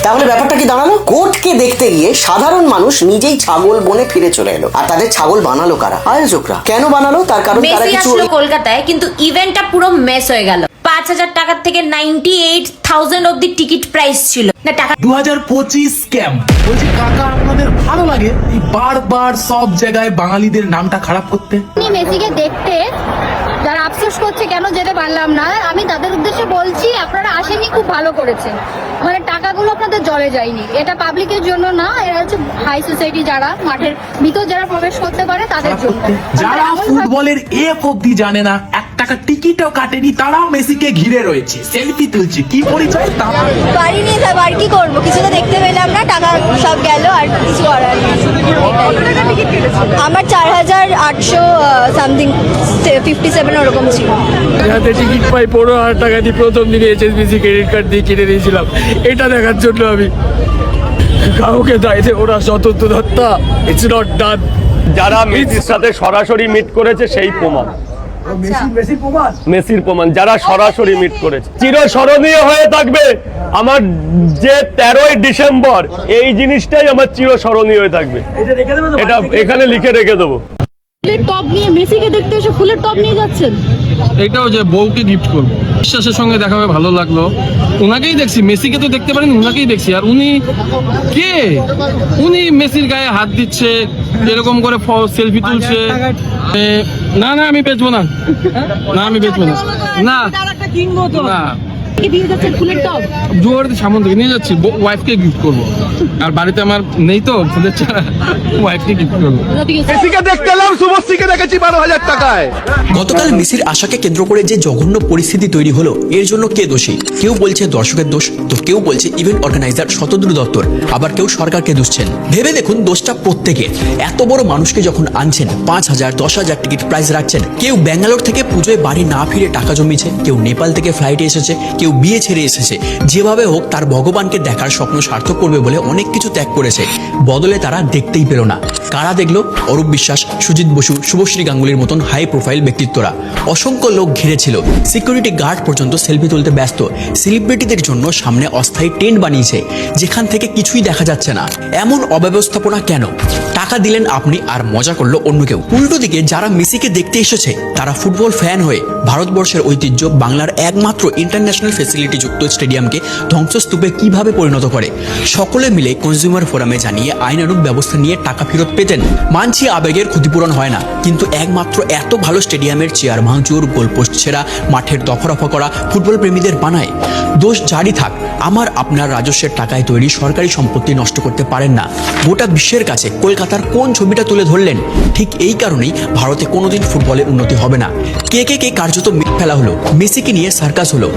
তাহলে ব্যাপারটা কি দাঁড়ালো? কোর্টকে দেখতে গিয়ে সাধারণ মানুষ নিজেই ছাগল বনে ফিরে চলে এলো, আর তাদের ছাগল বানালো কারা? আয়োজকরা। কেন বানালো? তার কারণ তারা মেসি কিছু আসলো কলকাতায়, কিন্তু ইভেন্টটা পুরো মেস হয়ে গেল। 5,000 টাকার থেকে 98,000 অব্দি টিকিট প্রাইস ছিল না। টাকা 2025 স্ক্যাম। বলছি কাকা, আপনাদের ভালো লাগে এই বারবার সব জায়গায় বাঙালিদের নামটা খারাপ করতে? মেসিকে দেখতে যারা আফসোস করছে কেন যেতে পারলাম না, আমি তাদের উদ্দেশ্যে বলছি আপনারা আসেনি, খুব ভালো করেছেন। মানে টাকাগুলো আপনাদের জলে যায়নি, এটা পাবলিকের জন্য না, এটা হচ্ছে হাই সোসাইটি যারা মাঠের ভিতর যারা প্রবেশ করতে পারে তাদের জন্য। যারা ফুটবলের এফ অব্দি জানে না, 1 টাকা টিকিটও কাটেনি, তারাও মেসিকে ঘিরে রয়েছে, সেলফি তুলছে। কি পরিচয় তার? বাড়ি নিয়ে যাব, আর কি করবো? কিছু তো দেখতে পেলাম না, টাকা সব গেল, আর কিছু করার নেই। আমার 4,800 সামথিং 57 ওরকম ছিল। যাতে টিকিট পাই 15,000 টাকা দিয়ে প্রথম দিনে HSBC ক্রেডিট কার্ড দিয়ে কিনে নিয়েছিলাম, এটা দেখার জন্য আমি কাউকে দায়িত্বে ওরা স্বতন্ত্রতা। It's not done. যারা মেসির সাথে সরাসরি মিট করেছে সেই প্রমাণ, মেসির প্রমাণ যারা সরাসরি মিট করেছে চিরস্মরণীয় হয়ে থাকবে। আমার যে 13ই ডিসেম্বর, এই জিনিসটাই আমার চিরস্মরণীয় হয়ে থাকবে। এটা এখানে লিখে রেখে দেবো। ফুলের টপ নিয়ে মেসিকে দেখতে এসে ফুলের টপ নিয়ে যাচ্ছেন। এটাও যে বউকে গিফট করবো, বিশ্বাসের সঙ্গে দেখা হয়ে ভালো লাগলো। ওনাকেই দেখছি, মেসিকে তো দেখতে পারেন, ওনাকেই দেখছি। আর উনি কে? উনি মেসির গায়ে হাত দিচ্ছে, এরকম করে সেলফি তুলছে। না না, আমি বেচবো না, না আমি বেচবো না, না না। জোর সামন থেকে নিয়ে যাচ্ছি, ওয়াইফকে গিফট করবো। আর বাড়িতে আমার নেই তো ফুলের চারা, ওয়াইফকে গিফট করবো। গতকাল মেসির আশাকে কেন্দ্র করে যে জঘন্য পরিস্থিতি তৈরি হলো, এর জন্য কে দোষী? কেউ বলছে দর্শকের দোষ, তো কেউ বলছে ইভেন্ট অর্গানাইজার শতদ্রু দত্তর, আবার কেউ সরকারকে দুষছেন। ভেবে দেখুন, দোষটা প্রত্যেকের। এত বড় মানুষকে যখন আনছেন, 5,000 10,000 টিকিট প্রাইস রাখছেন, কেউ ব্যাঙ্গালোর থেকে পুজোয় বাড়ি না ফিরে টাকা জমিয়েছে, কেউ নেপাল থেকে ফ্লাইটে এসেছে, কেউ বিয়ে ছেড়ে এসেছে। যেভাবে হোক তার ভগবানকে দেখার স্বপ্ন সার্থক করবে বলে অনেক কিছু ত্যাগ করেছে, বদলে তারা দেখতেই পেল না। কারা দেখলো? অরূপ বিশ্বাস, সুজিত বসু, শুভশ্রী গাঙ্গুলির মতন হাই প্রোফাইল ব্যক্তিত্বরা। অসংখ্য লোক ঘিরেছিল, সিকিউরিটি গার্ড পর্যন্ত সেলফি তুলতে ব্যস্ত। সেলিব্রিটিদের জন্য সামনে অস্থায়ী টেন্ট বানিয়েছে, যেখান থেকে কিছুই দেখা যাচ্ছে না। এমন অব্যবস্থাপনা কেন? টাকা দিলেন আপনি, আর মজা করলো অন্য কেউ। উল্টো দিকে যারা মেসিকে দেখতে এসেছে, তারা ফুটবল ফ্যান হয়ে ভারতবর্ষের ঐতিহ্য, বাংলার একমাত্র ইন্টারন্যাশনাল ফেসিলিটি যুক্ত স্টেডিয়ামকে ধ্বংসস্তূপে কিভাবে পরিণত করে। সকলে মিলে কনজিউমার ফোরামে জানিয়ে আইনানুগ ব্যবস্থা নিয়ে টাকা ফেরত পেতেন। মানছি আবেগের ক্ষতিপূরণ হয় না, কিন্তু একমাত্র এত ভালো স্টেডিয়ামের চেয়ার ভাঙচুর, গোলপোস্ট ছেঁড়া, মাঠের দফারফা করা ফুটবল প্রেমীদের বানায়। দোষ জারি থাক, আমার আপনার রাজস্বের টাকায় তৈরি সরকারি সম্পত্তি নষ্ট করতে পারেন না। গোটা বিশ্বের কাছে কলকাতার কোন ছবিটা তুলে ধরলেন? ঠিক এই কারণেই ভারতে কোনোদিন ফুটবলে উন্নতি হবে না। কে কার্যত ফেলা হলো, মেসিকে নিয়ে সার্কাস হলো।